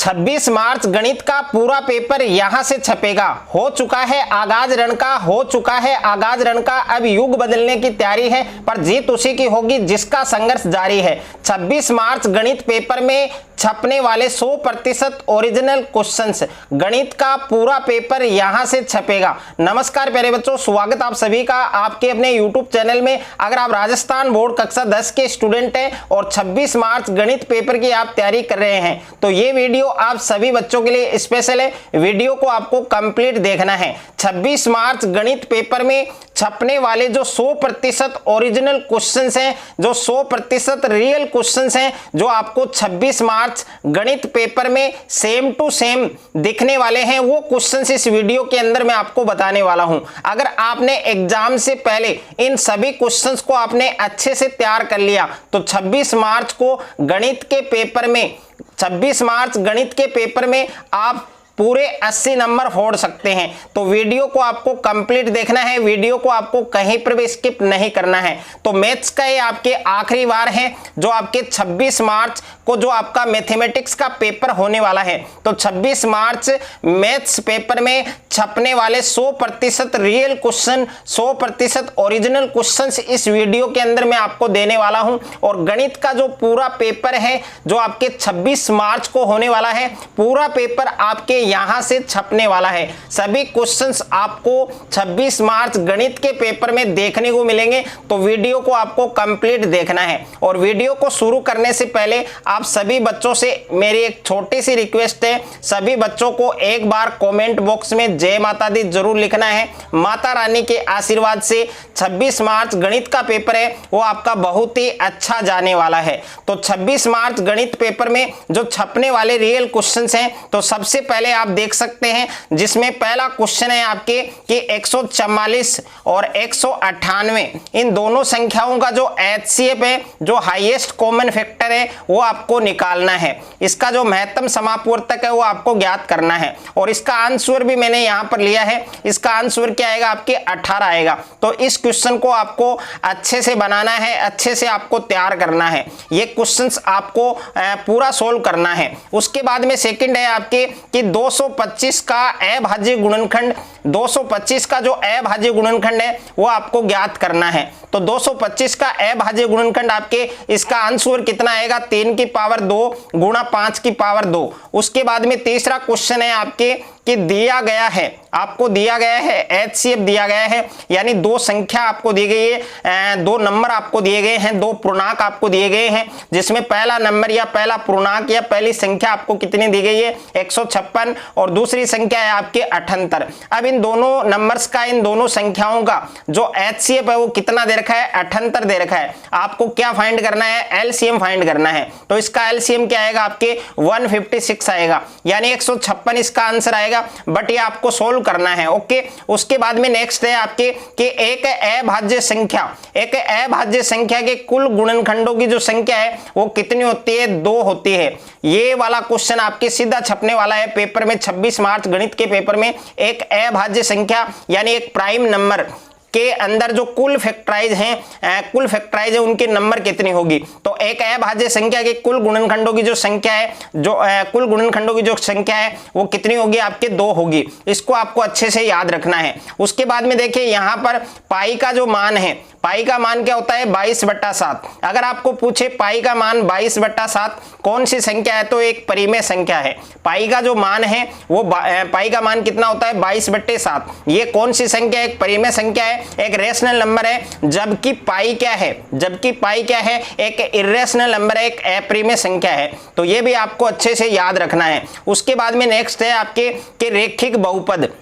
26 मार्च गणित का पूरा पेपर यहां से छपेगा। हो चुका है आगाज रण का, हो चुका है आगाज रण का। अब युग बदलने की तैयारी है, पर जीत उसी की होगी जिसका संघर्ष जारी है। 26 मार्च गणित पेपर में छपने वाले 100% ओरिजिनल क्वेश्चंस, गणित का पूरा पेपर यहां से छपेगा। नमस्कार प्यारे बच्चों, स्वागत आप सभी का आपके अपने YouTube चैनल में। अगर आप राजस्थान बोर्ड कक्षा 10 के स्टूडेंट हैं और 26 मार्च गणित पेपर की आप तैयारी कर रहे हैं तो ये वीडियो आप सभी बच्चों के लिए स्पेशल है। वीडियो को आपको कंप्लीट देखना है। 26 मार्च गणित पेपर में छपने वाले जो 100% ओरिजिनल क्वेश्चंस हैं, जो 100% रियल क्वेश्चंस हैं, जो आपको 26 मार्च गणित पेपर में सेम टू सेम दिखने वाले हैं, वो क्वेश्चंस इस वीडियो के अंदर मैं आपको बताने वाला हूं। अगर आपने एग्जाम से पहले इन सभी क्वेश्चंस को आपने अच्छे से तैयार कर लिया तो 26 मार्च को गणित के पेपर में 26 मार्च गणित के पेपर में आप पूरे 80 नंबर फोड़ सकते हैं। तो वीडियो को आपको कंप्लीट देखना है, वीडियो को आपको कहीं पर भी स्किप नहीं करना है। तो मैथ्स का ये आपके आखिरी बार है जो आपके 26 मार्च को जो आपका मैथमेटिक्स का पेपर होने वाला है। तो 26 मार्च मैथ्स पेपर में छपने वाले 100% रियल क्वेश्चन, 100% ओरिजिनल क्वेश्चंस इस वीडियो के अंदर मैं आपको देने वाला हूं। और गणित का जो पूरा पेपर है जो आपके 26 मार्च को होने वाला है, पूरा पेपर आपके यहां से छपने वाला है। सभी क्वेश्चंस आपको 26 मार्च गणित के पेपर में देखने को मिलेंगे। तो वीडियो को आपको कंप्लीट देखना है। और वीडियो को शुरू करने से पहले आप सभी बच्चों से मेरी एक छोटी सी रिक्वेस्ट है, सभी बच्चों को एक बार कमेंट बॉक्स में जय माता दी जरूर लिखना है। माता रानी के आशीर्वाद से 26 मार्च गणित का पेपर है वो आपका बहुत ही अच्छा जाने वाला है। तो 26 मार्च गणित पेपर में जो छपने वाले रियल क्वेश्चंस हैं, तो सबसे पहले आप देख सकते हैं जिसमें पहला क्वेश्चन है आपके कि 144 और 198 इन दोनों संख्याओं का जो HCF है, जो हाईएस्ट कॉमन फैक्टर है, वो आपको निकालना है। इसका जो महत्तम समापवर्तक है वो आपको ज्ञात करना है। और इसका आंसर भी मैंने यहां पर लिया है। इसका आंसर क्या आएगा आपके 18 आएगा। तो इस क्वेश्चन को आपको अच्छे से बनाना है, अच्छे से आपको तैयार करना है। ये क्वेश्चंस आपको पूरा सोल्व करना है। उसके बाद में सेकंड है आपके कि 225 का अभाज्य गुणनखंड, 225 का जो अभाज्य गुणनखंड है वो आपको ज्ञात करना है। तो 225 का अभाज्य गुणनखंड आपके इसका आंसर कितना आएगा 3 की पावर 2 गुणा 5 की पावर 2। उसके बाद में तीसरा क्वेश्चन है आपके कि दिया गया है, आपको दिया गया है HCF दिया गया है, यानी दो संख्या आपको दी गई है, दो नंबर आपको दिए गए हैं, दो पूर्णांक आपको दिए गए हैं, जिसमें पहला नंबर या पहला पूर्णांक या पहली संख्या आपको कितनी दी गई है 156 और दूसरी संख्या है आपके 78। अब इन दोनों नंबर्स का, इन दोनों संख्याओं का जो HCF है वो कितना दे रखा है 78 दे रखा है। आपको क्या फाइंड करना है LCM फाइंड करना है। तो इसका LCM क्या आएगा आपके 156 आएगा, यानी 156 इसका आंसर आएगा। बट ये आपको सोल्व करना है। ओके, उसके बाद में नेक्स्ट है आपके कि एक अभाज्य संख्या, एक अभाज्य संख्या के कुल गुणनखंडों की जो संख्या है वो कितनी होती है 2 होती है। ये वाला क्वेश्चन आपके सीधा छपने वाला है पेपर में 26 मार्च गणित के पेपर में। एक अभाज्य संख्या यानी एक प्राइम नंबर के अंदर जो कुल फैक्टराइज हैं, कुल फैक्टराइज है उनके नंबर कितनी होगी। तो एक अभाज्य संख्या के कुल गुणनखंडों की जो संख्या है, जो कुल गुणनखंडों की जो संख्या है वो कितनी होगी आपके 2 होगी। इसको आपको अच्छे से याद रखना है। उसके बाद में देखिए यहाँ पर पाई का जो मान है, पाई का मान क्या होता है 22/7। अगर आपको पूछे पाई का मान 22/7 कौन सी संख्या है तो एक परिमेय संख्या है। पाई का जो मान है वो पाई का मान कितना होता है 22/7। ये कौन सी संख्या है, एक परिमेय संख्या है, एक रेशनल नंबर है। जबकि पाई क्या है, जबकि पाई क्या है एक इर्रेशनल नंबर है, एक अपरिमेय संख्या है। तो ये भी आपको अच्छे से याद रखना है। उसके बाद में नेक्स्ट है आपके कि रेखिक बहुपद।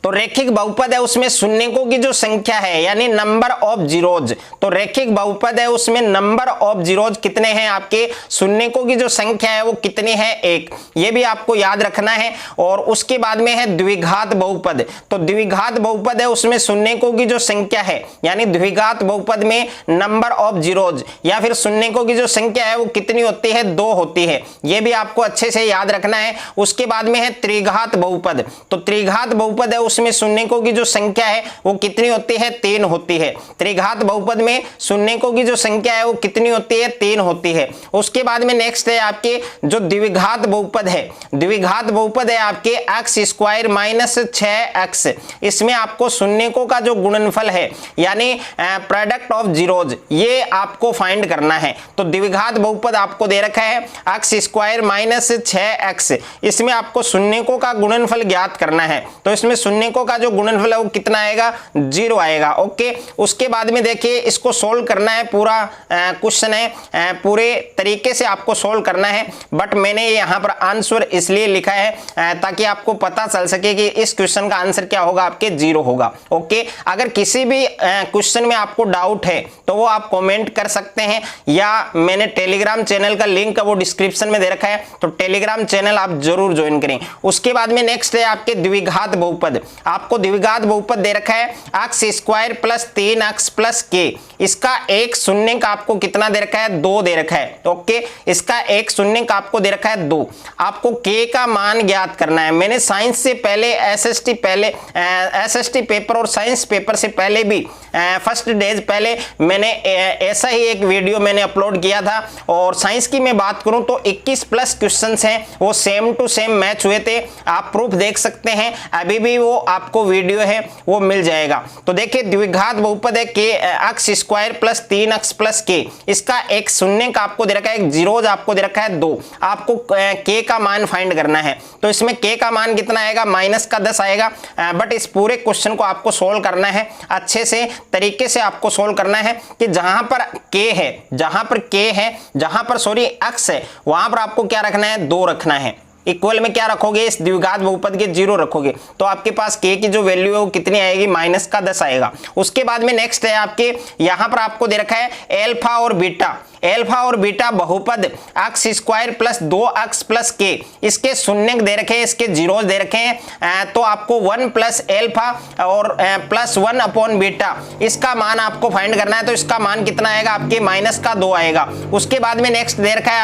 तो रेखिक बहुपद है उसमें शून्यकों की जो संख्या है यानी नंबर ऑफ जीरोज। तो रेखिक बहुपद है उसमें नंबर ऑफ जीरोज कितने हैं आपके, शून्यकों की जो संख्या है वो कितनी है 1। ये भी आपको याद रखना है। और उसके बाद में है द्विघात बहुपद। तो द्विघात बहुपद है उसमें शून्यकों की जो संख्या है यानी द्विघात बहुपद में नंबर ऑफ जीरोज या फिर शून्यकों की जो संख्या है वो कितनी होती है 2 होती है। ये भी आपको अच्छे से याद रखना है। उसके बाद में है त्रिघात बहुपद। तो त्रिघात बहुपद है उसमें शून्यकों की जो संख्या है वो कितनी होती है, 3 होती है। त्रिघात बहुपद में शून्यकों की जो संख्या है वो कितनी होती है, 3 होती है। उसके बाद में नेक्स्ट है आपके जो द्विघात बहुपद है, द्विघात बहुपद है आपके x स्क्वायर माइनस 6x। इसमें आपको शून्यकों का जो गुणनफल है यानी प्रोडक्ट ऑफ जीरोज ये आपको फाइंड करना है। तो द्विघात बहुपद आपको दे रखा है x स्क्वायर माइनस 6x, इसमें आपको शून्यकों का गुणनफल ज्ञात करना है। तो इसमें शून्यकों का जो गुणनफल है वो कितना आएगा, 0 आएगा। ओके, उसके बाद में देखिए इसको सोल्व करना है, पूरा क्वेश्चन है, पूरे तरीके से आपको सोल्व करना है। बट मैंने यहाँ पर आंसर इसलिए लिखा है ताकि आपको पता चल सके कि इस क्वेश्चन का आंसर क्या होगा, आपके 0 होगा। ओके, अगर किसी भी क्वेश्चन में आपको डाउट है तो वो आप कमेंट कर सकते हैं, या मैंने टेलीग्राम चैनल का लिंक वो डिस्क्रिप्शन में दे रखा है, तो टेलीग्राम चैनल आप जरूर ज्वाइन करें। उसके बाद में नेक्स्ट है आपके द्विघात बहुपद। आपको द्विघात बहुपद दे रखा है x square plus 3x plus k। इसका एक शून्यक आपको कितना दे रखा है, 2 दे रखा है। ओके, इसका एक शून्यक आपको दे रखा है 2। आपको k का मान ज्ञात करना है। मैंने साइंस से पहले एसएसटी पेपर और साइंस पेपर से पहले भी फर्स्ट डेज पहले मैंने ऐसा ही एक वीडियो मैंने अपलोड किया था। और साइंस की मैं बात करूं तो 21 प्लस क्वेश्चंस हैं, वो सेम टू सेम मैच हुए थे। आप प्रूफ देख सकते हैं, अभी भी वो आपको वीडियो है वो मिल जाएगा। तो देखिए द्विघात बहुपद है x square plus 3x plus k। इसका एक शून्यक आपको दे रखा है, एक जीरोज आपको दे रखा है 2। आपको k का मान फाइंड करना है। तो इसमें k का मान कितना आएगा, माइनस का 10 आएगा। बट इस पूरे क्वेश्चन को आपको सोल्व करना है, अच्छे से तरीके से आपको सोल्व करना है कि जहां पर k है, जहां पर सॉरी x है, वहां पर आपको क्या रखना है, 2 रखना है। इक्वल में क्या रखोगे, इस द्विघात बहुपद के 0 रखोगे तो आपके पास k की जो वैल्यू है वो कितनी आएगी, माइनस का 10 आएगा। उसके बाद में नेक्स्ट है आपके यहाँ पर आपको दे रखा है एल्फा और बीटा। एल्फा और बीटा बहुपद x square plus 2x plus k। इसके शून्यक दे रखे हैं, इसके जीरोज दे रखे हैं। तो आपको 1 प्लस एल्फा और प्लस 1 अपॉन बीटा, इसका मान आपको फाइंड करना है। तो इसका मान कितना आएगा, आपके माइनस का 2 आएगा। उसके बाद में नेक्स्ट दे रखा है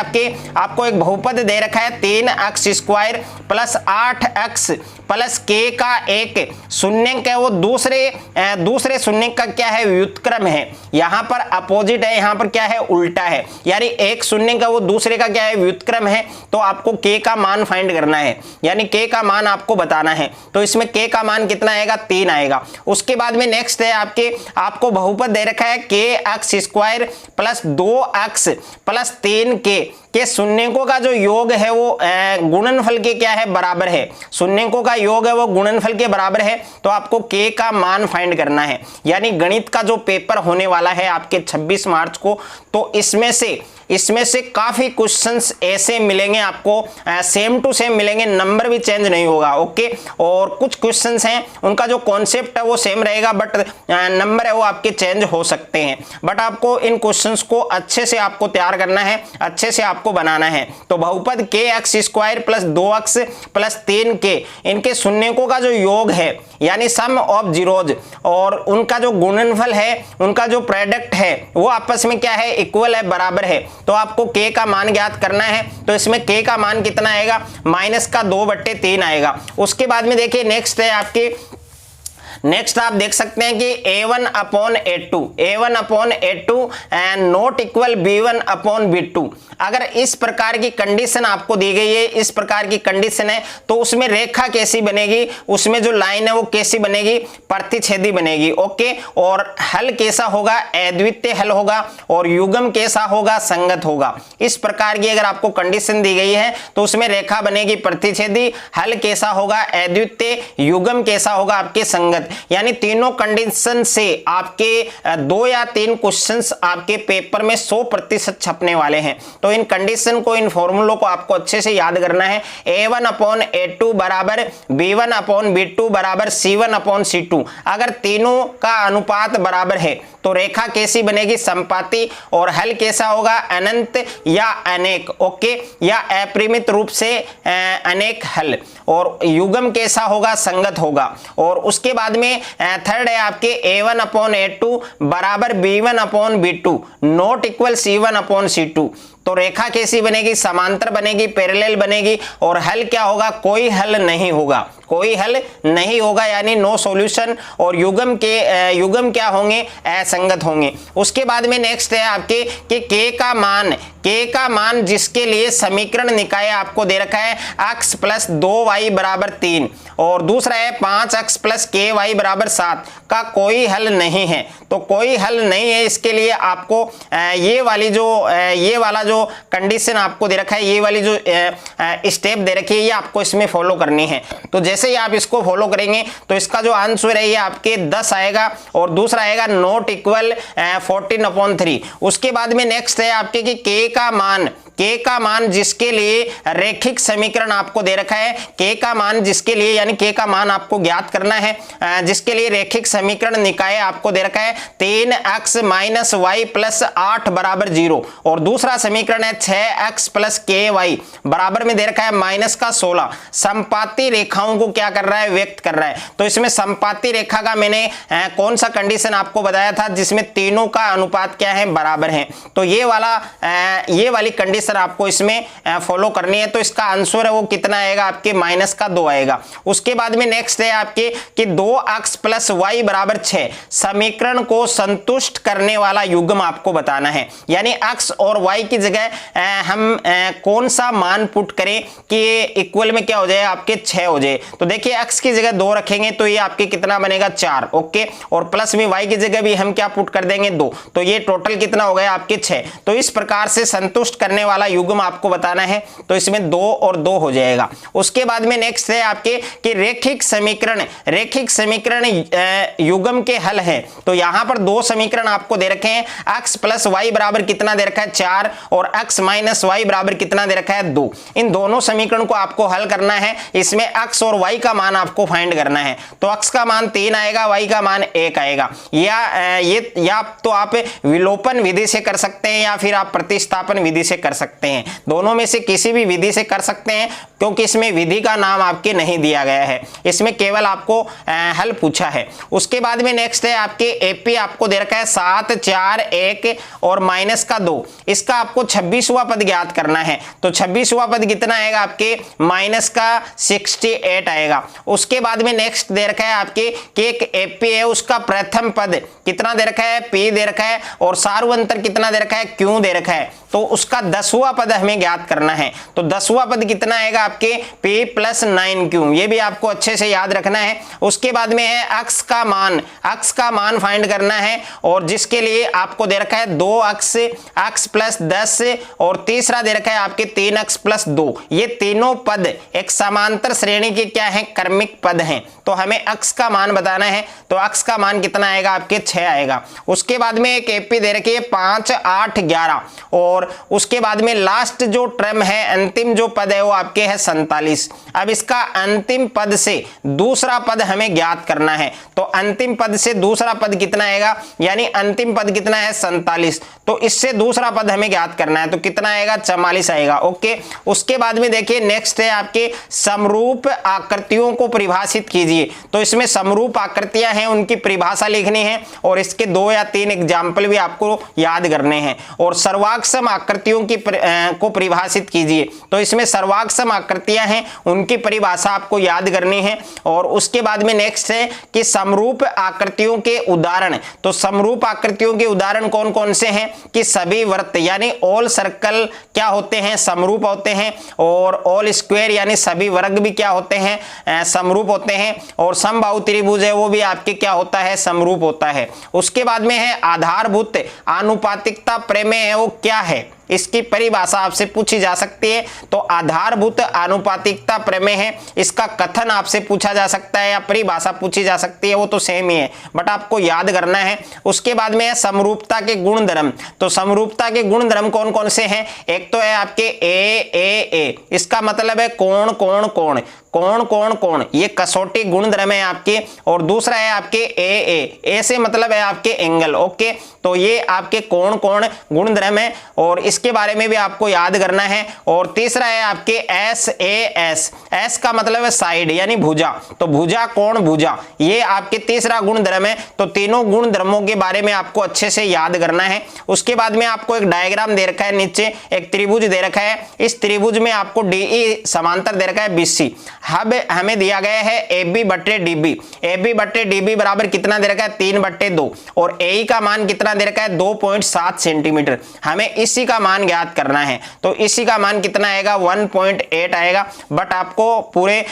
आपको एक बहुपद दे रखा है 3x square plus 8x plus k का एक शून्यक है, वो दूसरे शून्यक का क्या है, व्युत्क्रम है। यहाँ पर अपोजिट है, यहाँ पर क्या है, उल्टा है। यानी एक शून्यक का वो दूसरे का क्या है, व्युत्क्रम है। तो आपको k का मान फाइंड करना है, यानी k का मान आपको बताना है। तो इसमें k का मान कितना आएगा, 3 आएगा। उसके बाद में नेक्स्ट है आपको बहुपद दे रखा है kx square plus 2x plus 3k के शून्यकों का जो योग है वो गुणनफल के क्या है, बराबर है। शून्यकों का योग है वो गुणनफल के बराबर है। तो आपको k का मान फाइंड करना है। यानी गणित का जो पेपर होने वाला है आपके 26 मार्च को, तो इसमें से काफी क्वेश्चंस ऐसे मिलेंगे आपको, सेम टू सेम मिलेंगे, नंबर भी चेंज नहीं होगा। ओके, और कुछ क्वेश्चंस हैं उनका जो कॉन्सेप्ट है वो सेम रहेगा, बट नंबर है वो आपके चेंज हो सकते हैं। बट आपको इन क्वेश्चंस को अच्छे से आपको तैयार करना है, अच्छे से आपको बनाना है। तो बहुपद kx square plus 2x plus 3k, इनके शून्यकों का जो योग है यानी सम ऑफ जीरोज, और उनका जो गुणनफल है, उनका जो प्रोडक्ट है वो आपस में क्या है, इक्वल है, बराबर है। तो आपको k का मान ज्ञात करना है। तो इसमें k का मान कितना आएगा, माइनस का 2/3 आएगा। उसके बाद में देखिए नेक्स्ट है नेक्स्ट आप देख सकते हैं कि a1 upon a2 and not equal b1 upon b2। अगर इस प्रकार की कंडीशन आपको दी गई है, इस प्रकार की कंडीशन है, तो उसमें रेखा कैसी बनेगी, उसमें जो लाइन है वो कैसी बनेगी, प्रतिच्छेदी बनेगी। ओके, और हल कैसा होगा, अद्वितीय हल होगा, और युग्म कैसा होगा, संगत होगा। इस प्रकार की अगर आपको कंडीशन दी गई है तो उसमें रेखा बनेगी प्रतिच्छेदी, हल कैसा होगा, अद्वितीय, युग्म कैसा होगा, आपके संगत। यानी तीनों कंडीशन से आपके 2 या 3 क्वेश्चंस आपके पेपर में 100% छपने वाले हैं। तो इन कंडीशन को, इन फॉर्मूलों को आपको अच्छे से याद करना है। a1 अपॉन a2 बराबर b1 अपॉन b2 बराबर c1 अपॉन c2। अगर तीनों का अनुपात बराबर है तो रेखा कैसी बनेगी, संपाती, और हल कैसा होगा, अनंत या अनेक। ओके, या अपरिमित रूप से अनेक हल, और युग्म कैसा होगा, संगत होगा। और उसके बाद में थर्ड है आपके a1 अपॉन a2 बराबर b1 upon b2 not equal c1 upon c2। तो रेखा कैसी बनेगी, समांतर बनेगी, पैरेलल बनेगी, और हल क्या होगा, कोई हल नहीं होगा, कोई हल नहीं होगा, यानी नो सॉल्यूशन। और युग्म क्या होंगे, असंगत होंगे। उसके बाद में नेक्स्ट है आपके कि k का मान जिसके लिए समीकरण निकाय आपको दे रखा है x प्लस 2y बराबर 3 और दूसरा है 5x प्लस ky बराबर 7 का कोई हल नहीं है। तो कोई हल नहीं है, इसके लिए आपको ये वाला जो कंडीशन आपको दे रखा है, ये वाली जो स्टेप दे रखी है, ये आपको इसमें फॉलो करनी है। तो जैसे ही आप इसको फॉलो करेंगे तो इसका जो आंसर है ये आपके 10 आएगा और दूसरा आएगा नॉट इक्वल 14/3। उसके बाद में नेक्स्ट है आपके कि k का मान जिसके लिए रैखिक समीकरण आपको दे रखा है, k का मान जिसके लिए, यानी k का मान आपको ज्ञात करना है, जिसके लिए रैखिक समीकरण निकाय आपको दे रखा है 3x माइनस y प्लस 8 बराबर 0 और दूसरा समीकरण है 6x प्लस ky बराबर में दे रखा है माइनस का 16। समपाती रेखाओं को क्या कर रहा है, व्यक्त कर रहा है। तो इसमें समपाती रेखा का मैंने कौन सा कंडीशन आपको बताया था, जिसमें तीनों का अनुपात क्या है, बराबर है। तो ये वाली कंडीशन आपको इसमें फॉलो करनी है। तो इसका आंसर है वो कितना आएगा आपके माइनस का 2 आएगा। उसके बाद में नेक्स्ट है आपके कि 2x प्लस y बराबर 6 समीकरण को संतुष्ट करने वाला युग्म आपको बताना है, यानी x और y की जगह हम कौन सा मान पुट करें कि इक्वल में क्या हो जाए, आपके 6 हो जाए। तो देखिए x की जगह 2 रखेंगे तो ये आपके कितना बनेगा, 4, ओके। और प्लस में y की जगह भी हम क्या पुट कर देंगे, 2, तो ये टोटल कितना हो गया आपके 6। तो इस प्रकार से संतुष्ट करने वाला युग्म आपको बताना है, तो इसमें 2 और 2 हो जाएगा। उसके बाद में नेक्स्ट है आपके कि रैखिक समीकरण युग्म के हल है। तो यहां पर 2 समीकरण आपको दे रखे हैं, x प्लस y बराबर कितना दे रखा है, 4 और x माइनस y बराबर कितना दे रखा है, 2। इन दोनों समीकरण को आपको हल करना है। इसमें x और y का मान आपको फाइंड करना है। तो x का मान 3 आएगा, y का मान 1 आएगा। या तो आप विलोपन विधि से कर सकते हैं या फिर आप प्रतिस्थापन विधि से कर सकते हैं। दोनों में से किसी भी विधि से कर सकते हैं, क्योंकि इसमें विधि का नाम आपके नहीं दिया गया है, इसमें केवल आपको हल पूछा है। उसके बाद में नेक्स्ट है आपके एपी आपको दे रखा है 7, 4, 1 और माइनस का 2। इसका आपको 26वां पद ज्ञात करना है। तो 26वां पद कितना आएगा आपके, माइनस का 68 आएगा। उसके बाद में नेक्स्ट दे रखा है आपके कि एक एपी है, उसका प्रथम पद कितना दे रखा है, p दे रखा है और सार्वंतर कितना दे रखा है, q दे रखा है। तो उसका 10वां पद हमें ज्ञात करना है। तो 10वां पद कितना आएगा आपके, p प्लस 9q, ये भी आपको अच्छे से याद रखना है। उसके बाद में है x का मान फाइंड करना है और जिसके लिए आपको दे रखा है 2x, x प्लस 10 और तीसरा दे रखा है आपके 3x प्लस 2। ये तीनों पद एक समांतर श्रेणी के क्या है, क्रमिक पद हैं। तो हमें x का मान बताना है। तो x का मान कितना आएगा आपके, 6 आएगा। उसके बाद में एक एपी दे रखी है 5, 8, 11 और उसके बाद में लास्ट जो टर्म है, अंतिम जो पद है वो आपके है 47। अब इसका अंतिम पद से दूसरा पद हमें ज्ञात करना है। तो अंतिम पद से दूसरा पद कितना आएगा, यानी अंतिम पद कितना है, 47। तो इससे दूसरा पद हमें ज्ञात करना है। तो कितना आएगा, 44 आएगा, ओके। उसके बाद में देखिए नेक्स्ट है आपके समरूप आकृतियों को परिभाषित कीजिए। तो इसमें समरूप आकृतियां हैं, उनकी परिभाषा लिखनी है और इसके 2 या 3 एग्जाम्पल भी आपको याद करने हैं। और सर्वाक्षम आकृतियों की को परिभाषित कीजिए। तो इसमें सर्वाक्षम आकृतियां हैं, उनकी परिभाषा आपको याद करनी है। और उसके बाद में नेक्स्ट है कि समरूप आकृतियों के उदाहरण। तो समरूप आकृतियों के उदाहरण कौन कौन से हैं कि सभी वृत्त यानी ऑल सर्कल क्या होते हैं, समरूप होते हैं। और ऑल स्क्वायर यानी सभी वर्ग भी क्या होते हैं, समरूप होते हैं। और समबाहु त्रिभुज है वो भी आपके क्या होता है, समरूप होता है। उसके बाद में है आधारभूत आनुपातिकता प्रमेय है वो क्या है, इसकी परिभाषा आपसे पूछी जा सकती है। तो आधारभूत आनुपातिकता प्रमेय है, इसका कथन आपसे पूछा जा सकता है या परिभाषा पूछी जा सकती है, वो तो सेम ही है बट आपको याद करना है। उसके बाद में है समरूपता के गुणधर्म। तो समरूपता के गुणधर्म कौन कौन से हैं, एक तो है आपके ए, इसका मतलब है कोण कोण कोण कोण कोण कोण, ये कसौटी गुणधर्म है आपके। और दूसरा है आपके ए से मतलब है आपके एंगल, ओके। तो ये आपके कोण कोण गुणधर्म है। और इसके बारे में भी आपको याद करना है। और तीसरा है आपके SAS, एस का मतलब है साइड यानी भुजा, तो भुजा कोण भुजा, ये आपके तीसरा गुण धर्म है। तो तीनों गुण धर्मों के बारे में आपको अच्छे से याद करना है। उसके बाद में आपको एक डायग्राम दे रखा है, नीचे एक त्रिभुज दे रखा है, इस त्रिभुज में आपको DE समांतर दे रखा है BC। हमें दिया गया है AB बट्टे DB, AB बट्टे DB बराबर कितना दे रखा है 3/2, और AE का मान कितना दे रखा है 2.7 सेंटीमीटर। हमें इसी का मान ज्ञात करना है, तो इसी का मान कितना आएगा 1.8 आएगा। बट आपको पूरे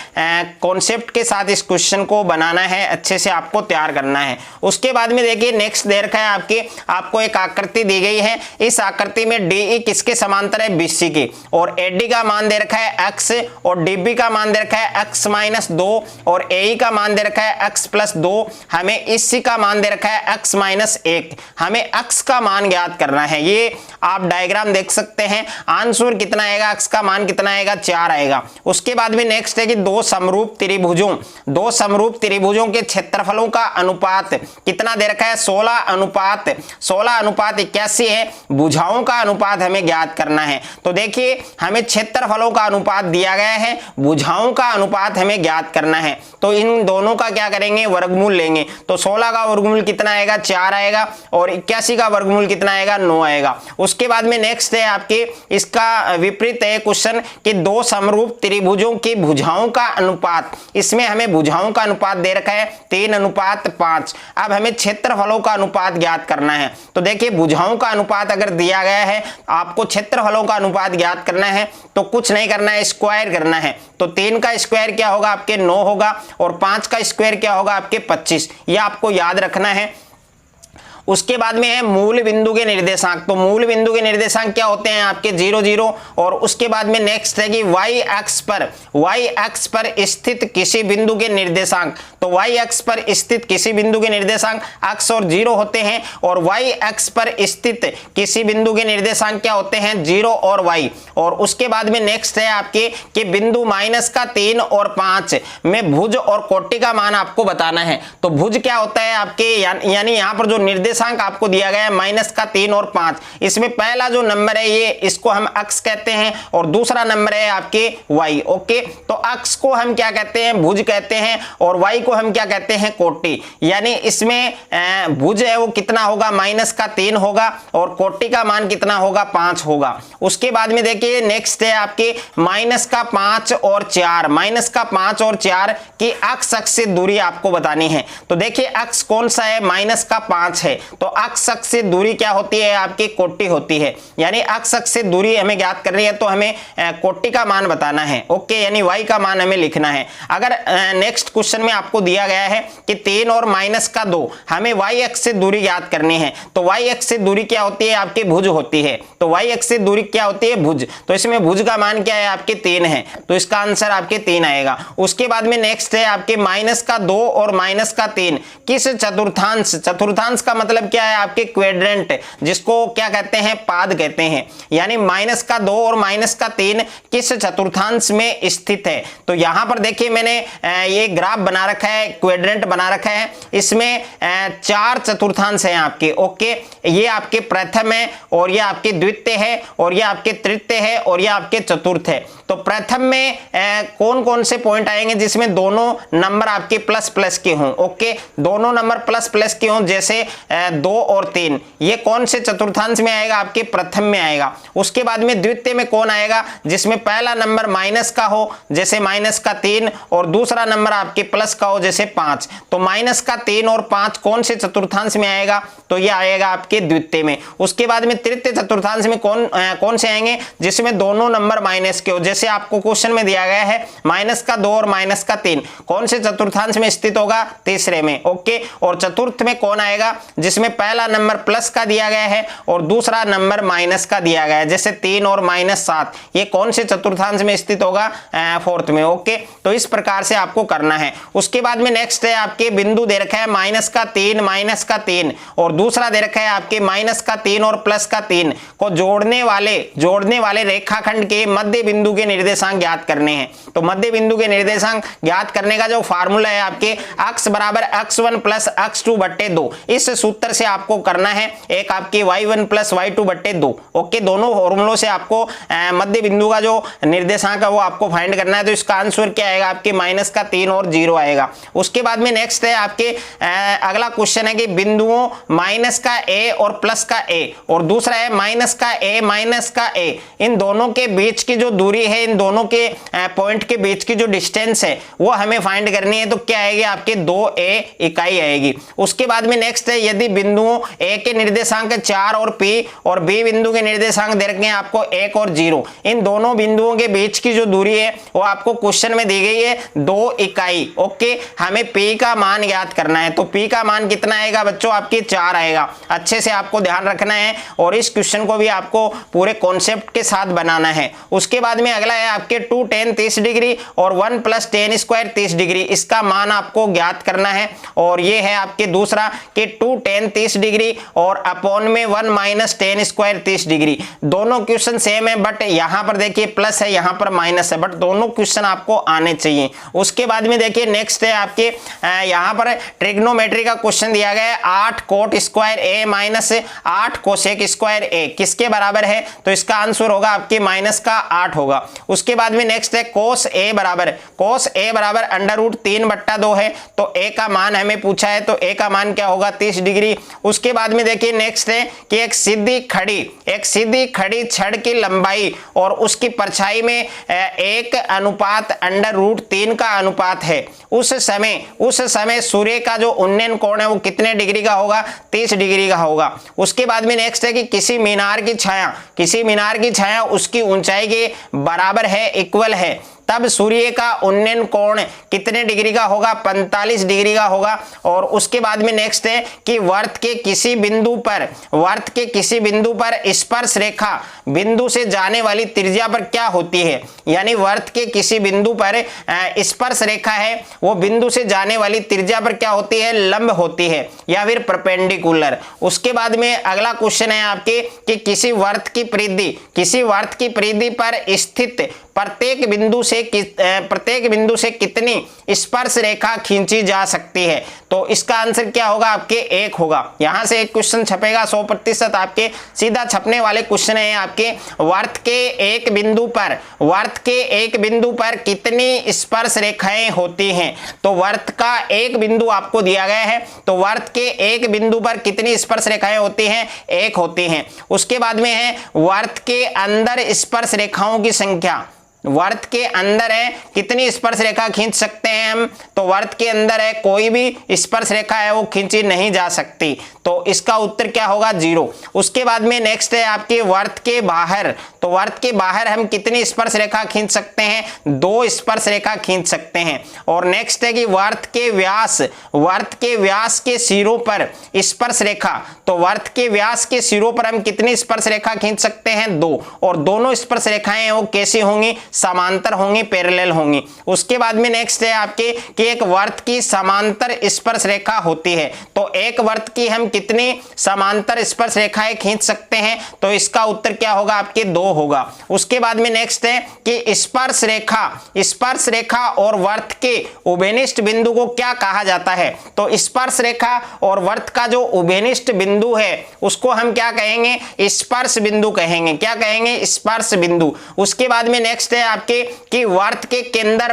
कॉन्सेप्ट के साथ इस क्वेश्चन को बनाना है, अच्छे से आपको तैयार करना है। उसके बाद में देखिए नेक्स्ट दे रखा है आपको एक आकृति दी गई है, इस आकृति में DE किसके समांतर है BC के, और AD का मान दे रखा है x, और DB का मान दे रखा है x-2, और AE का मान दे रखा है x+2, हमें इसी का मान दे रखा है x-1। हमें x का मान ज्ञात करना है। ये आप डायग्राम देख सकते हैं, आंसर कितना आएगा, x का मान कितना आएगा 4 आएगा। उसके बाद में नेक्स्ट है कि दो समरूप त्रिभुजों के क्षेत्रफलों का अनुपात कितना दे रखा है 16:81 है। भुजाओं का अनुपात हमें ज्ञात करना है। तो देखिए हमें क्षेत्रफलों का अनुपात दिया गया है, भुजाओं का अनुपात हमें ज्ञात करना है। तो इन दोनों का क्या करेंगे, वर्गमूल लेंगे। तो 16 का वर्गमूल कितना आएगा 4 आएगा, और 81 का वर्गमूल कितना आएगा 9 आएगा। उसके बाद में नेक्स्ट है आपके इसका विपरीत है क्वेश्चन कि दो समरूप त्रिभुजों की भुजाओं का अनुपात, इसमें हमें भुजाओं का अनुपात दे रखा है 3:5। अब हमें क्षेत्रफलों का अनुपात ज्ञात करना है। तो देखिए भुजाओं का अनुपात अगर दिया गया है, आपको क्षेत्रफलों का अनुपात ज्ञात करना है, तो कुछ नहीं करना है, स्क्वायर करना है। तो 3 का स्क्वायर क्या होगा आपके 9 होगा, और 5 का स्क्वायर क्या होगा आपके 25। यह आपको याद रखना है। उसके बाद में है मूल बिंदु के निर्देशांक। तो मूल बिंदु के निर्देशांक क्या होते हैं आपके 0 0। और उसके बाद में नेक्स्ट है कि y अक्ष पर स्थित किसी बिंदु के निर्देशांक। तो y अक्ष पर स्थित किसी बिंदु के निर्देशांक अक्ष और 0 होते हैं, और y अक्ष पर स्थित किसी बिंदु के निर्देशांक क्या होते हैं 0 और y। और उसके बाद में नेक्स्ट है आपके कि बिंदु -3 और 5 में भुज और कोटि का मान आपको बताना है। तो भुज क्या होता है आपके, यानी यहाँ पर जो निर्देशांक आपको दिया गया है -3 और 5, इसमें पहला जो नंबर है ये इसको हम अक्ष कहते हैं, और दूसरा नंबर है आपके y। ओके, तो अक्ष को हम क्या कहते हैं भुज कहते हैं, और y को हम क्या कहते हैं कोटि। यानी इसमें भुज है वो कितना होगा -3 होगा, और कोटि का मान कितना होगा 5 होगा। उसके बाद में देखिए नेक्स्ट है आपके -5 और 4 की अक्ष से दूरी आपको बतानी है। तो देखिए अक्ष कौन सा है -5 है, तो अक्ष से दूरी क्या होती है आपकी कोटि होती है। यानी अक्ष से दूरी हमें ज्ञात करनी है, तो हमें कोटि का मान बताना है। ओके, यानी y का मान हमें लिखना है। अगर नेक्स्ट क्वेश्चन में आपको दिया गया है कि 3 और -2, हमें y अक्ष से दूरी ज्ञात करनी है। तो y अक्ष से दूरी क्या होती है आपकी भुज होती है। तो y अक्ष से दूरी क्या होती है भुज। तो इसमें भुज का मान क्या है आपके 3 है, तो इसका आंसर आपके 3 आएगा। उसके बाद में नेक्स्ट है आपके -2 और -3 किस चतुर्थांश का मतलब क्या है आपके क्वाड्रेंट, जिसको क्या कहते हैं पाद कहते हैं। यानी -2 और -3 किस चतुर्थांश में स्थित है। तो यहां पर देखिए मैंने ये ग्राफ बना रखा है, क्वाड्रेंट बना रखा है, इसमें 4 चतुर्थांश हैं आपके। ओके, ये आपके प्रथम है, और ये आपके द्वितीय है, और ये आपके तृतीय है, और ये आपके चतुर्थ है। तो प्रथम में कौन कौन से पॉइंट आएंगे जिसमें दोनों नंबर आपके प्लस के हों। ओके, दोनों नंबर प्लस के हों, जैसे 2 और 3, ये कौन से चतुर्थांश में आएगा आपके प्रथम में आएगा। उसके बाद में द्वितीय में कौन आएगा, जिसमें पहला नंबर माइनस का हो, जैसे -3, और दूसरा नंबर आपके प्लस का हो, जैसे 5। तो -3 और 5 कौन से चतुर्थांश में आएगा, तो ये आएगा आपके द्वितीय में। उसके बाद में तृतीय चतुर्थांश में कौन से आएंगे, जिसमें दोनों नंबर माइनस के हो, जैसे आपको क्वेश्चन में दिया गया है -2 और -3 कौन से चतुर्थांश में स्थित होगा, तीसरे में। ओके, और चतुर्थ में कौन आएगा, जिसमें पहला नंबर प्लस का दिया गया है और दूसरा नंबर माइनस का दिया गया है, जैसे 3 और -7, ये कौन से चतुर्थांश में स्थित होगा, फोर्थ में। ओके, तो इस प्रकार से आपको करना है। उसके बाद में नेक्स्ट है आपके बिंदु दे रखा है -3 और दूसरा दे रखा है आपके -3 और +3 को जोड़ने वाले रेखाखंड के मध्य बिंदु के निर्देशांक ज्ञात करने हैं। तो मध्य बिंदु के निर्देशांक ज्ञात करने का जो फार्मूला है आपके अक्ष बराबर x1 प्लस x2 बट्टे 2, इस सूत्र से आपको करना है। एक आपकी y1 प्लस y2 बट्टे 2। ओके, दोनों फॉर्मूलों से आपको मध्य बिंदु का जो निर्देशांक है वो आपको फाइंड करना है। तो इसका आंसर क्या आएगा आपके माइनस का 3 और 0 आएगा। उसके बाद में नेक्स्ट है आपके अगला क्वेश्चन है कि बिंदुओं माइनस का a और प्लस का a, और दूसरा है माइनस का a माइनस का a, इन दोनों के बीच की जो दूरी है, इन दोनों के पॉइंट के बीच की जो डिस्टेंस है वो हमें फाइंड करनी है। तो क्या आएगी आपके 2a इकाई आएगी। उसके बाद में नेक्स्ट है यदि बिंदुओं a के निर्देशांक 4 और p और b बिंदु के निर्देशांक दे रखे हैं आपको 1 और 0, इन दोनों बिंदुओं के बीच की जो दूरी है वो आपको क्वेश्चन में दी गई है 2 इकाई। ओके, हमें p का मान ज्ञात करना है। तो p का मान कितना आएगा बच्चों आपकी 4 आएगा। अच्छे से आपको ध्यान रखना है और इस क्वेश्चन को भी आपको पूरे कॉन्सेप्ट के साथ बनाना है। उसके बाद में अगला है आपके 2 tan 30 डिग्री और 1 प्लस tan स्क्वायर 30 डिग्री, इसका मान आपको ज्ञात करना है। और ये है आपके दूसरा कि 2 tan 30 डिग्री और अपॉन में 1 माइनस tan स्क्वायर 30 डिग्री। दोनों क्वेश्चन सेम है, बट यहाँ पर देखिए प्लस है, यहाँ पर माइनस है, बट दोनों क्वेश्चन आपको आने चाहिए। उसके बाद में देखिए नेक्स्ट है आपके यहाँ पर ट्रिग्नोमेट्री का क्वेश्चन दिया गया है 8 coat square a minus 8 cosec square a किसके बराबर है। तो इसका आंसर होगा आपके माइनस का 8 होगा। उसके बाद में नेक्स्ट है कोस a बराबर अंडर रूट 3/2 है। तो a का मान हमें पूछा है, तो a का मान क्या होगा 30 डिग्री। उसके बाद में देखिए नेक्स्ट है कि एक सीधी खड़ी छड़ की लंबाई और उसकी परछाई में 1 अंडर रूट 3 का अनुपात है। उस समय सूर्य का जो उन्नयन कोण है वो कितने डिग्री का होगा 30 डिग्री का होगा। उसके बाद में नेक्स्ट है कि किसी मीनार की छाया उसकी ऊंचाई के बराबर है, इक्वल है, तब सूर्य का उन्नयन कोण कितने डिग्री का होगा 45 डिग्री का होगा। और उसके बाद में नेक्स्ट है कि वर्त के किसी बिंदु पर स्पर्श रेखा बिंदु से जाने वाली त्रिज्या पर क्या होती है। यानी वर्त के किसी बिंदु पर स्पर्श रेखा है वो बिंदु से जाने वाली त्रिज्या पर क्या होती है, लंब होती है या फिर परपेंडिकुलर। उसके बाद में अगला क्वेश्चन है आपके कि किसी वर्त की परिधि पर स्थित प्रत्येक बिंदु से कितनी स्पर्श रेखा खींची जा सकती है। तो इसका आंसर क्या होगा आपके 1 होगा। यहां से एक क्वेश्चन छपेगा 100% आपके सीधा छपने वाले क्वेश्चन है आपके वर्त के एक बिंदु पर कितनी स्पर्श रेखाएं होती हैं। तो वर्त का एक बिंदु आपको दिया गया है, तो वर्त के एक बिंदु पर कितनी स्पर्श रेखाएं होती हैं 1 होती हैं। उसके बाद में है वर्त के अंदर स्पर्श रेखाओं की संख्या। वर्त के अंदर है कितनी स्पर्श रेखा खींच सकते हैं हम। तो वर्त के अंदर है कोई भी स्पर्श रेखा है वो खींची नहीं जा सकती। तो इसका उत्तर क्या होगा 0। उसके बाद में नेक्स्ट है आपके वर्त के बाहर। तो वर्त के बाहर हम कितनी स्पर्श रेखा खींच सकते हैं 2 स्पर्श रेखा खींच सकते हैं। और नेक्स्ट है कि वर्त के व्यास के सिरों पर स्पर्श रेखा। तो वर्त के व्यास के सिरों पर हम कितनी स्पर्श रेखा खींच सकते हैं 2। और दोनों स्पर्श रेखाएं वो कैसी होंगी, समांतर होंगी, पैरेलल होंगी। उसके बाद में नेक्स्ट है आपके कि एक वर्त की समांतर स्पर्श रेखा होती है। तो एक वर्त की हम कितनी समांतर स्पर्श रेखाएं खींच सकते हैं। तो इसका उत्तर क्या होगा आपके 2 होगा। उसके बाद में नेक्स्ट है कि स्पर्श रेखा और वर्त के उभयनिष्ठ बिंदु को क्या कहा जाता है। तो स्पर्श रेखा और वर्त का जो उभयनिष्ठ बिंदु है उसको हम क्या कहेंगे, स्पर्श बिंदु कहेंगे। क्या कहेंगे, स्पर्श बिंदु। उसके बाद में नेक्स्ट है आपके कि वर्त के केंद्र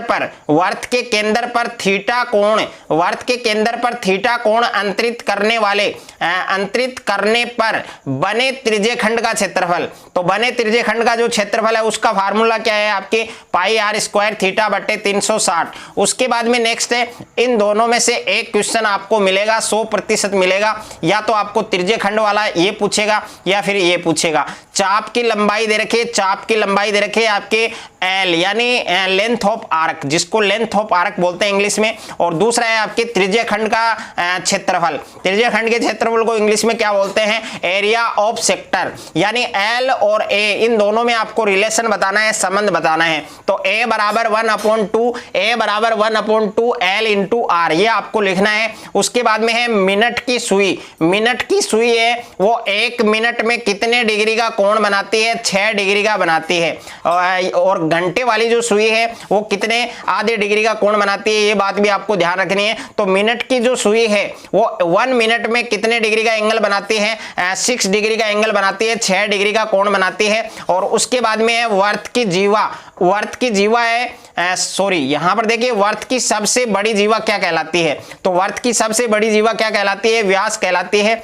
पर थीटा कोण अंतरित करने पर बने त्रिज्यखंड का क्षेत्रफल। तो बने त्रिज्यखंड का जो क्षेत्रफल है उसका फार्मूला क्या है आपके पाई r स्क्वायर थीटा बटे 360। उसके बाद में नेक्स्ट है इन दोनों में से एक क्वेश्चन आपको मिलेगा 100% मिलेगा। या तो आपको त्रिज्यखंड वाला ये पूछेगा या फिर ये पूछेगा। चाप की लंबाई दे रखे आपके L यानी लेंथ ऑफ आर्क, जिसको लेंथ ऑफ आर्क बोलते हैं इंग्लिश में। और दूसरा है आपके त्रिज्यखंड का क्षेत्रफल। त्रिज्यखंड के क्षेत्रफल को इंग्लिश में क्या बोलते हैं, एरिया ऑफ सेक्टर। यानी L और A इन दोनों में आपको रिलेशन बताना है, संबंध बताना है। तो A बराबर 1/2 L इंटू R ये आपको लिखना है। उसके बाद में है मिनट की सुई है वो 1 मिनट में कितने डिग्री का कोण बनाती है, 6 डिग्री का बनाती है। और घंटे वाली जो सुई है वो कितने आधे डिग्री का कोण बनाती है, ये बात भी आपको ध्यान रखनी है। तो मिनट की जो सुई है वो 1 मिनट में कितने डिग्री का एंगल बनाती है, 6 डिग्री का एंगल बनाती है, 6 डिग्री का कोण बनाती है। और उसके बाद में है वर्त की जीवा। वर्त की जीवा है सॉरी यहां पर देखिए वर्त की सबसे बड़ी जीवा क्या कहलाती है, तो वर्त की सबसे बड़ी जीवा क्या कहलाती है, व्यास कहलाती है,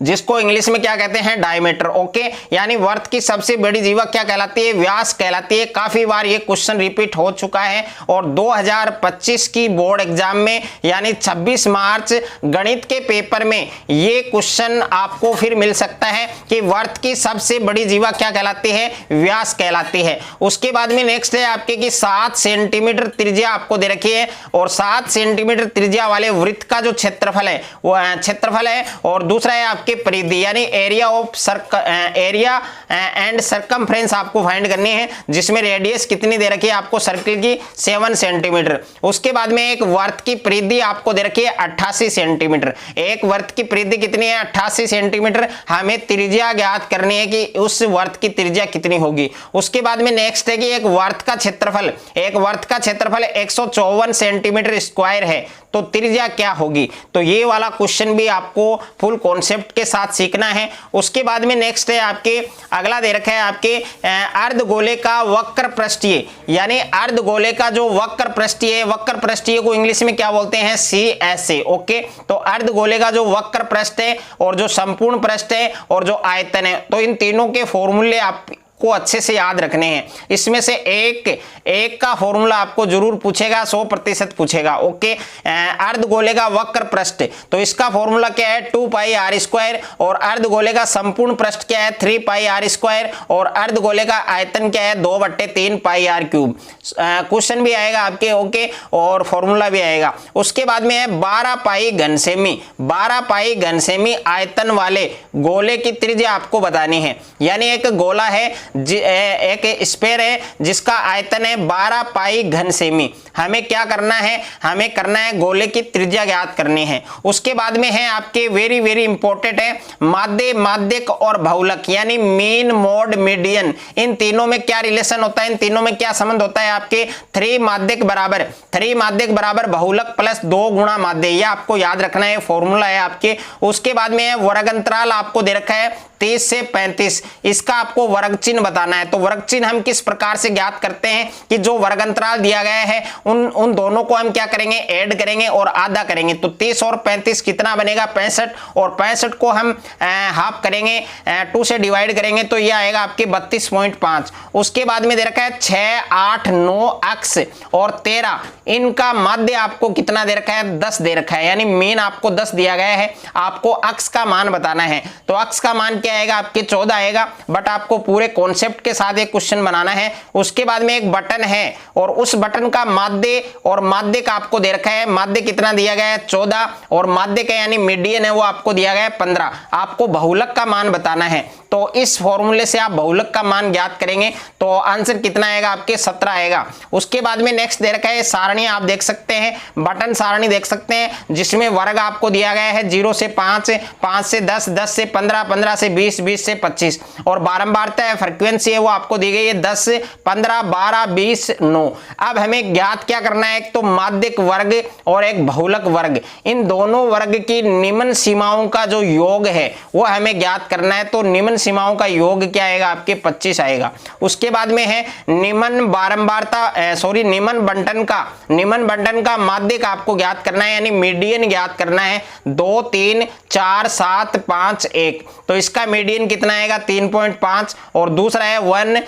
जिसको इंग्लिश में क्या कहते हैं, डायमीटर। ओके, यानी वर्त की सबसे बड़ी जीवा क्या कहलाती है, व्यास कहलाती है। काफी बार ये क्वेश्चन रिपीट हो चुका है और 2025 की बोर्ड एग्जाम में यानी 26 मार्च गणित के पेपर में ये क्वेश्चन आपको फिर मिल सकता है कि वर्त की सबसे बड़ी जीवा क्या कहलाती है, व्यास कहलाती है। उसके बाद में नेक्स्ट है आपके कि 7 सेंटीमीटर त्रिज्या आपको दे रखी है और 7 सेंटीमीटर त्रिज्या वाले वृत्त का जो क्षेत्रफल है वो क्षेत्रफल है। और दूसरा है आपके परिधि यानी area of area and circumference आपको फाइंड करनी है, जिसमें रेडियस कितनी दे रखी है आपको सर्किल की, 7 सेंटीमीटर। उसके बाद में एक वर्त की परिधि आपको दे रखी है 88 सेंटीमीटर। एक वर्त की परिधि कितनी है, 88 सेंटीमीटर। हमें त्रिज्या ज्ञात करनी है कि उस वर्त की त्रिज्या कितनी होगी। उसके बाद में नेक्स्ट है कि एक वर्त का क्षेत्रफल, एक वर्त का क्षेत्रफल 154 सेंटीमीटर स्क्वायर है, तो त्रिज्या क्या होगी। तो ये वाला क्वेश्चन भी आपको फुल कॉन्सेप्ट के साथ सीखना है। उसके बाद में नेक्स्ट है आपके अगला दे रखा है आपके अर्धगोले का वक्र पृष्ठीय, यानी अर्धगोले का जो वक्र पृष्ठीय है, वक्र पृष्ठीय को इंग्लिश में क्या बोलते हैं, CSA। ओके, तो अर्धगोले का जो वक्र पृष्ठ है और जो संपूर्ण पृष्ठ है और जो आयतन है, तो इन तीनों के फॉर्मूले आप को अच्छे से याद रखने हैं। इसमें से एक का फॉर्मूला आपको जरूर पूछेगा, 100% पूछेगा। ओके, अर्धगोले का वक्र पृष्ठ, तो इसका फॉर्मूला क्या है, 2 पाई आर स्क्वायर। और अर्धगोले का संपूर्ण पृष्ठ क्या है, 3 पाई आर स्क्वायर। और अर्धगोले का आयतन क्या है, 2/3 पाई आर क्यूब। क्वेश्चन भी आएगा आपके। ओके, और फॉर्मूला भी आएगा। उसके बाद में है 12 पाई घन सेमी। 12 पाई घन सेमी आयतन वाले गोले की त्रिज्या आपको बतानी है। यानी एक गोला है, एक स्फीयर है जिसका आयतन है 12 पाई घन सेमी। हमें क्या करना है, हमें करना है गोले की त्रिज्या ज्ञात करनी है। उसके बाद में है आपके वेरी वेरी इंपॉर्टेंट है माध्य, माध्यक और बहुलक, यानी मीन, मोड, मीडियन। इन तीनों में क्या रिलेशन होता है, इन तीनों में क्या संबंध होता है आपके, 3 माध्यक बराबर बहुलक प्लस 2 गुणा माध्य, यह आपको याद रखना है, फॉर्मूला है आपके। उसके बाद में है वर्ग अंतराल आपको दे रखा है 30 से 35, इसका आपको वर्ग चिन्ह बताना है। तो वर्ग चिन्ह हम किस प्रकार से ज्ञात करते हैं कि जो वर्ग अंतराल दिया गया है उन दोनों को हम क्या करेंगे, ऐड करेंगे और आधा करेंगे। तो 30 और 35 कितना बनेगा, 65। और 65 को हम हाफ करेंगे, 2 से डिवाइड करेंगे तो यह आएगा आपके 32.5। उसके बाद में दे रखा है 6, 8, 9 अक्ष और 13, इनका माध्य आपको कितना दे रखा है, 10 दे रखा है, यानी मीन आपको 10 दिया गया है। आपको अक्ष का मान बताना है, तो अक्ष का मान क्या आएगा आपके 14 आएगा, बट आपको पूरे कॉन्सेप्ट के साथ एक क्वेश्चन बनाना है। उसके बाद में एक बटन है और उस बटन का माध्य और माध्य का आपको दे रखा है, माध्य कितना दिया गया है 14 और माध्य का यानी मीडियन है वो आपको दिया गया है 15। आपको बहुलक का मान बताना है, तो इस फॉर्मूले से आप बहुलक का मान ज्ञात करेंगे तो आंसर कितना आएगा आपके 17 आएगा। उसके बाद में नेक्स्ट दे रखा है सारणी, आप देख सकते हैं बटन सारणी देख सकते हैं, जिसमें वर्ग आपको दिया गया है 0 से 5, 5 से 10, 10 से 15, 15 से 20, 20 से 25। और बारंबारता है, फ्रीक्वेंसी है वो आपको दी गई है 10, 15, 12, 20, 9। अब हमें ज्ञात क्या करना है, एक तो माध्यक वर्ग और एक बहुलक वर्ग, इन दोनों वर्ग की निम्न सीमाओं का जो योग है वो हमें ज्ञात करना है। तो निम्न सीमाओं का योग क्या आएगा आपके 25 आएगा। उसके बाद में है निम्न बारंबारता निम्न बंटन का माध्यक आपको ज्ञात करना है, यानी मीडियन ज्ञात करना है 2, 3, 4, 7, 5, 1। तो इसका मीडियन कितना आएगा 3.5 और दूसरा है 1,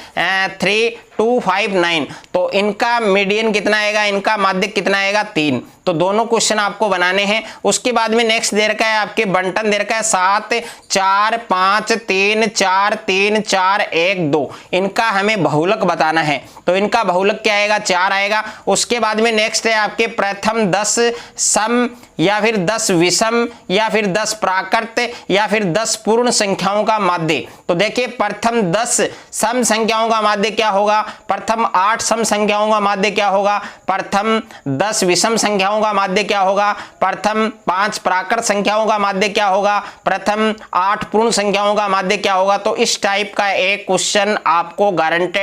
3, 2, 5, 9। तो इनका मीडियन कितना आएगा, इनका माध्यक कितना आएगा 3। तो दोनों क्वेश्चन आपको बनाने हैं। उसके बाद में नेक्स्ट दे रखा है आपके बंटन दे रखा है 7, 4, 5, 3, 4, 3, 4, 1, 2। इनका हमें बहुलक बताना है, तो इनका बहुलक क्या आएगा 4 आएगा। उसके बाद में नेक्स्ट है आपके प्रथम 10 सम या फिर 10 विषम या फिर 10 प्राकृत या फिर 10 पूर्ण संख्याओं का माध्य। तो देखिए प्रथम 10 सम संख्याओं का माध्य क्या होगा, प्रथम 8 सम संख्याओं का माध्य क्या होगा, प्रथम 10 विषम संख्याओं का माध्य क्या होगा, प्रथम 5 प्राकृत संख्याओं का माध्य क्या होगा, प्रथम 8 पूर्ण संख्याओं का माध्य क्या होगा। तो इस टाइप का एक क्वेश्चन आपको गारंटी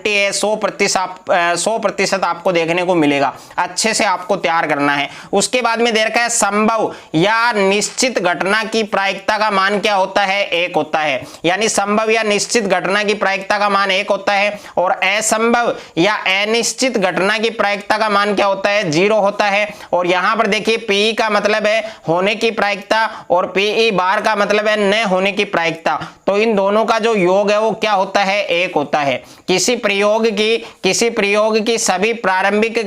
है 100% आपको देखने को मिलेगा। अच्छे से आपको तैयार करना है। उसके बाद में दे रखा है संभव या निश्चित घटना की प्रायिकता का मान क्या होता है, 1 होता है। यानी संभव या निश्चित घटना की प्रायिकता का मान 1 होता है और असंभव या अनिश्चित घटना की प्रायिकता का मान क्या होता है, 0 होता है। और यहां पर देखिए पीई का मतलब है होने की प्रायिकता और पीई बार का मतलब है न होने की प्रायिकता। तो इन दोनों का जो योग है वो क्या होता है, 1 होता है। किसी प्रयोग की सभी प्रारंभिक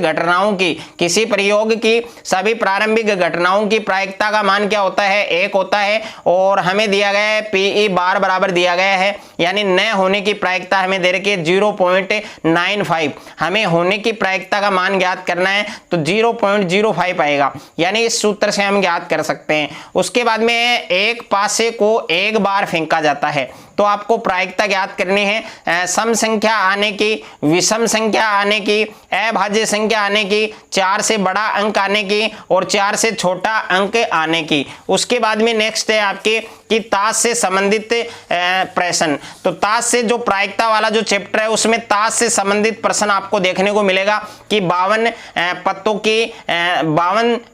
घटनाओं की प्रायिकता का मान क्या होता है, 1 होता है। और हमें दिया गया है पीई बार बराबर दिया गया है, यानी न होने की प्रायिकता हमें दे रखी है 0.95। हमें होने की प्रायिकता का मान ज्ञात करना है तो 0.05 आएगा, यानी इस सूत्र से हम ज्ञात कर सकते हैं। उसके बाद में एक पासे को एक बार फेंका जाता है तो आपको प्रायिकता ज्ञात करनी है। सम संख्या आने की, विषम संख्या आने की, अभाज्य संख्या आने की, 4 से बड़ा अंक आने की और 4 से छोटा अंक आने की। उसके बाद में नेक्स्ट है आपके कि ताश से संबंधित प्रश्न। तो ताश से जो प्रायिकता वाला जो चैप्टर है उसमें ताश से संबंधित प्रश्न आपको देखने को मिलेगा कि 52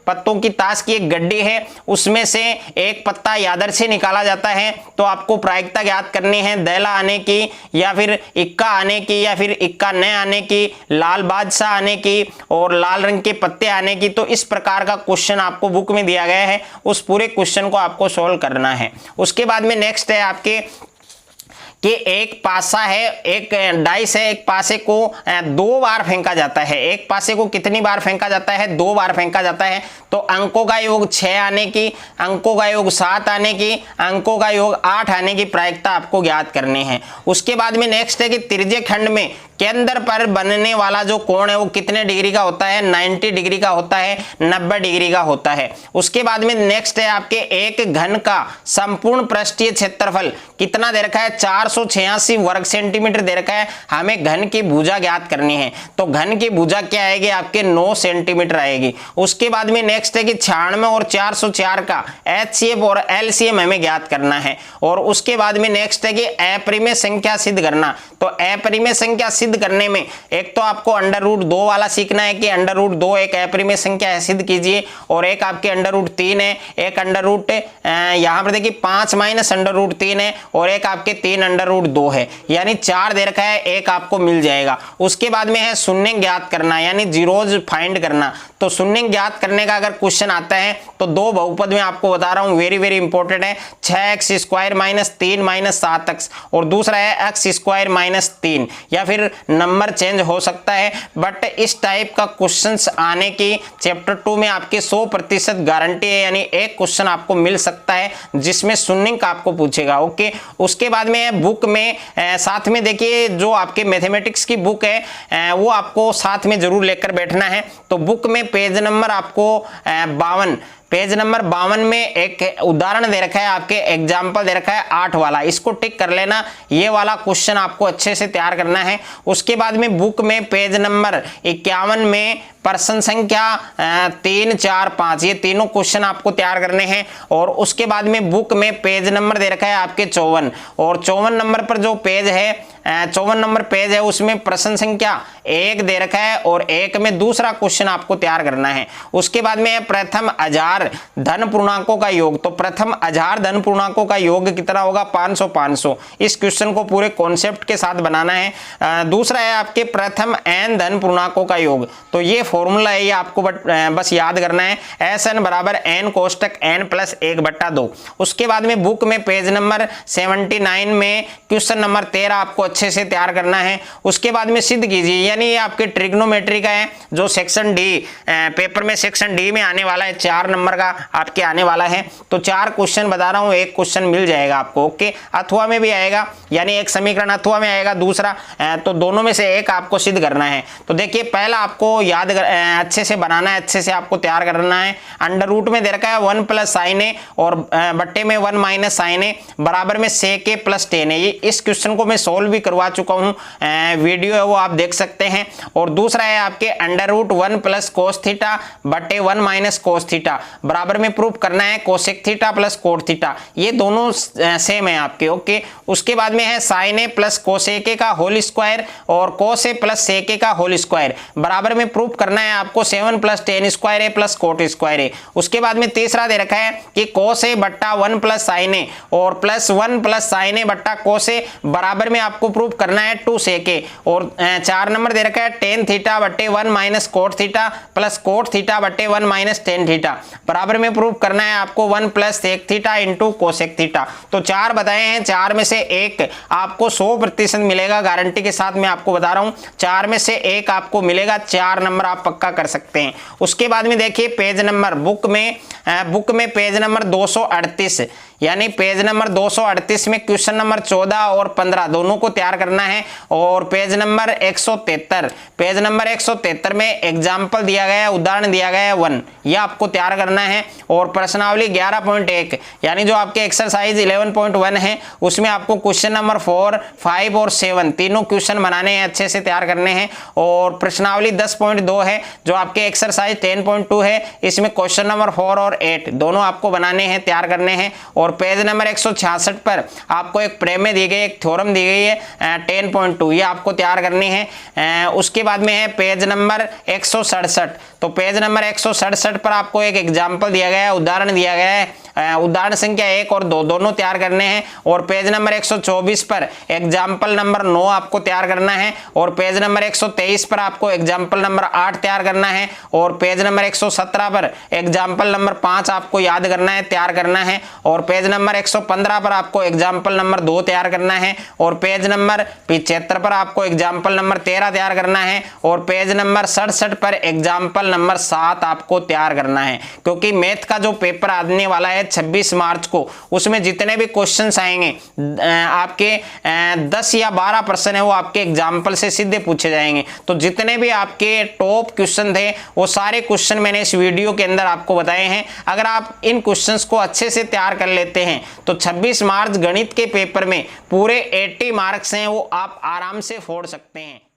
पत्तों की ताश की एक गड्डी है, उसमें से एक पत्ता यादर से निकाला जाता है। तो आपको प्रायिकता ज्ञात करनी है दैला आने की या फिर इक्का आने की या फिर इक्का न आने की, लाल बादशाह आने की और लाल रंग के पत्ते आने की। तो इस प्रकार का क्वेश्चन आपको बुक में दिया गया है, उस पूरे क्वेश्चन को आपको सोल्व करना है। उसके बाद में नेक्स्ट है आपके कि एक पासा है, एक डाइस है, एक पासे को 2 बार फेंका जाता है। एक पासे को कितनी बार फेंका जाता है, 2 बार फेंका जाता है। तो अंकों का योग 6 आने की, अंकों का योग 7 आने की, अंकों का योग 8 आने की प्रायिकता आपको ज्ञात करनी है। उसके बाद में नेक्स्ट है कि त्रिज्य खंड में केंद्र पर बनने वाला जो कोण है वो कितने डिग्री का होता है, 90 डिग्री का होता है, 90 डिग्री का होता है। उसके बाद में नेक्स्ट है आपके एक घन का संपूर्ण पृष्ठीय क्षेत्रफल कितना दे रखा है, 486 वर्ग सेंटीमीटर दे रखा है। हमें घन की भुजा ज्ञात करनी है तो घन की भुजा क्या आएगी आपके 9 सेंटीमीटर आएगी। उसके बाद में नेक्स्ट है कि 96 और 404 का HCF और LCM हमें ज्ञात करना है। और उसके बाद में नेक्स्ट है कि अपरिमेय संख्या सिद्ध करना। तो अपरिमेय संख्या सिद्ध करने में एक तो आपको अंडर रूट 2 वाला सीखना है कि अंडर रूट 2 एक अपरिमेय संख्या है, सिद्ध कीजिए। और एक आपके अंडर रूट 3 है, एक अंडर रूट यहां पर देखिए 5 माइनस अंडर रूट 3 है और एक आपके 3 अंडर रूट 2 है, यानी 4 दे रखा है, एक आपको मिल जाएगा। उसके बाद में है शून्य ज्ञात करना यानी जीरोज फाइंड करना। तो शून्य ज्ञात करने का अगर क्वेश्चन आता है तो 2 बहुपद में आपको बता रहा हूं, वेरी वेरी इंपॉर्टेंट है, 6x square minus 3 minus 7x और दूसरा है x स्क्वायर माइनस 3, या फिर नंबर चेंज हो सकता है। बट इस टाइप का क्वेश्चंस आने की चैप्टर 2 में आपके 100% गारंटी है, यानी एक क्वेश्चन आपको मिल सकता है जिसमें शून्य का आपको पूछेगा। ओके, उसके बाद में बुक में साथ में देखिए जो आपके मैथमेटिक्स की बुक है वो आपको साथ में जरूर लेकर बैठना है। तो बुक में पेज नंबर आपको 52, पेज नंबर 52 में एक उदाहरण दे रखा है, आपके एग्जाम्पल दे रखा है 8 वाला, इसको टिक कर लेना। ये वाला क्वेश्चन आपको अच्छे से तैयार करना है। उसके बाद में बुक में पेज नंबर 51 में प्रश्न संख्या 3, 4, 5 ये तीनों क्वेश्चन आपको तैयार करने हैं। और उसके बाद में बुक में पेज नंबर दे रखा है आपके 54 और 54 नंबर पर जो पेज है 54 नंबर पेज है उसमें प्रश्न संख्या 1 दे रखा है और 1 में दूसरा क्वेश्चन आपको तैयार करना है। उसके बाद में प्रथम हजार धन पूर्णांकों का योग। तो प्रथम हजार धन पूर्णांकों का योग कितना होगा, 500 500। इस क्वेश्चन को पूरे कॉन्सेप्ट के साथ बनाना है। दूसरा है आपके प्रथम n धन पूर्णांकों का योग। तो ये फॉर्मूला है, ये आपको बस याद करना है, SN बराबर n कोष्टक n प्लस 1/2। उसके बाद में बुक में पेज नंबर 79 में क्वेश्चन नंबर 13 आपको अच्छे से तैयार करना है। उसके बाद में सिद्ध कीजिए, यानी ये आपके ट्रिग्नोमेट्री का है जो सेक्शन डी पेपर में सेक्शन डी में आने वाला है, 4 नंबर का आपके आने वाला है। तो 4 क्वेश्चन बता रहा हूं, एक क्वेश्चन मिल जाएगा आपको। ओके, अथवा में भी आएगा, यानी एक समीकरण अथवा में आएगा, दूसरा तो दोनों में से एक आपको सिद्ध करना है। तो देखिए पहला आपको याद अच्छे से बनाना है, अच्छे से आपको तैयार करना है। अंडर रूट में दे रखा है 1 प्लस साइन ए और बट्टे में 1 माइनस साइन ए बराबर में सेक ए प्लस 10 है। ये इस क्वेश्चन को मैं सोल्व भी करवा चुका हूँ, वीडियो है वो आप देख सकते हैं। और दूसरा है आपके √1 प्लस कोस थीटा बटे 1 माइनस कोस थीटा, बराबर में प्रूफ करना है cosec theta plus cot theta, ये दोनों सेम है आपके। ओके, उसके बाद में है sine A plus cosec A का होल स्क्वायर और कोस ए प्लस सेक ए का होल स्क्वायर, बराबर में प्रूफ करना है आपको 7 प्लस टेन स्क्वायर ए प्लस कोट स्क्वायर ए। उसके बाद में तीसरा दे रखा है कि कोस ए बट्टा 1 प्लस साइन ए और प्लस 1 प्लस साइन ए बट्टा कोस ए, बराबर में आपको प्रूफ करना है 2 सेक ए। और 4 नंबर दे रखा है टेन थीटा बट्टे 1 minus cot theta plus cot theta बट्टे 1 माइनस टेन थीटा, बराबर में प्रूफ करना है आपको 1 plus sec theta into cosec theta. तो 4 बताए हैं, 4 में से एक आपको 100% मिलेगा, गारंटी के साथ मैं आपको बता रहा हूं, 4 में से एक आपको मिलेगा, 4 नंबर आप पक्का कर सकते हैं। उसके बाद में देखिए पेज नंबर बुक में पेज नंबर 238, यानी पेज नंबर 238 में क्वेश्चन नंबर 14 और 15 दोनों को तैयार करना है। और पेज नंबर 173 में एग्जाम्पल दिया गया है, उदाहरण दिया गया है 1, यह आपको तैयार करना है। और प्रश्नावली 11.1 यानी जो आपके एक्सरसाइज 11.1 है उसमें आपको क्वेश्चन नंबर 4, 5 और 7 तीनों क्वेश्चन बनाने हैं, अच्छे से तैयार करने हैं। और प्रश्नावली 10.2 है जो आपके एक्सरसाइज 10.2 है, इसमें क्वेश्चन नंबर 4 और 8 दोनों आपको बनाने हैं, तैयार करने हैं। और पेज नंबर 166 पर आपको एक प्रमेय दी गई, एक थ्योरम दी गई है 10.2, ये आपको तैयार करनी है। उसके बाद में है पेज नंबर 167, तो पेज नंबर 167 पर आपको एक एग्जाम्पल दिया गया है, उदाहरण दिया गया है, उदाहरण संख्या 1 और 2 दोनों तैयार करने हैं। और पेज नंबर 124 पर एग्जाम्पल नंबर 9 आपको तैयार करना है। और पेज नंबर 123 पर आपको एग्जाम्पल नंबर 8 तैयार करना है। और पेज नंबर 117 पर एग्जाम्पल नंबर 5 आपको याद करना है, तैयार करना है। और पेज नंबर 115 पर आपको एग्जाम्पल नंबर 2 तैयार करना है। और पेज नंबर 75 पर आपको एग्जाम्पल नंबर 13 तैयार करना है। और पेज नंबर 67 पर एग्जाम्पल नंबर 7 आपको तैयार करना है, क्योंकि मैथ का जो पेपर आने वाला है 26 मार्च को, उसमें जितने भी क्वेश्चंस आएंगे आपके 10 या 12% है वो आपके एग्जाम्पल से सीधे पूछे जाएंगे। तो जितने भी आपके टॉप क्वेश्चन थे वो सारे क्वेश्चन मैंने इस वीडियो के अंदर आपको बताए हैं। अगर आप इन क्वेश्चंस को अच्छे से तैयार कर लेते हैं तो 26 मार्च गणित के पेपर में पूरे 80 मार्क्स हैं वो आप आराम से फोड़ सकते हैं।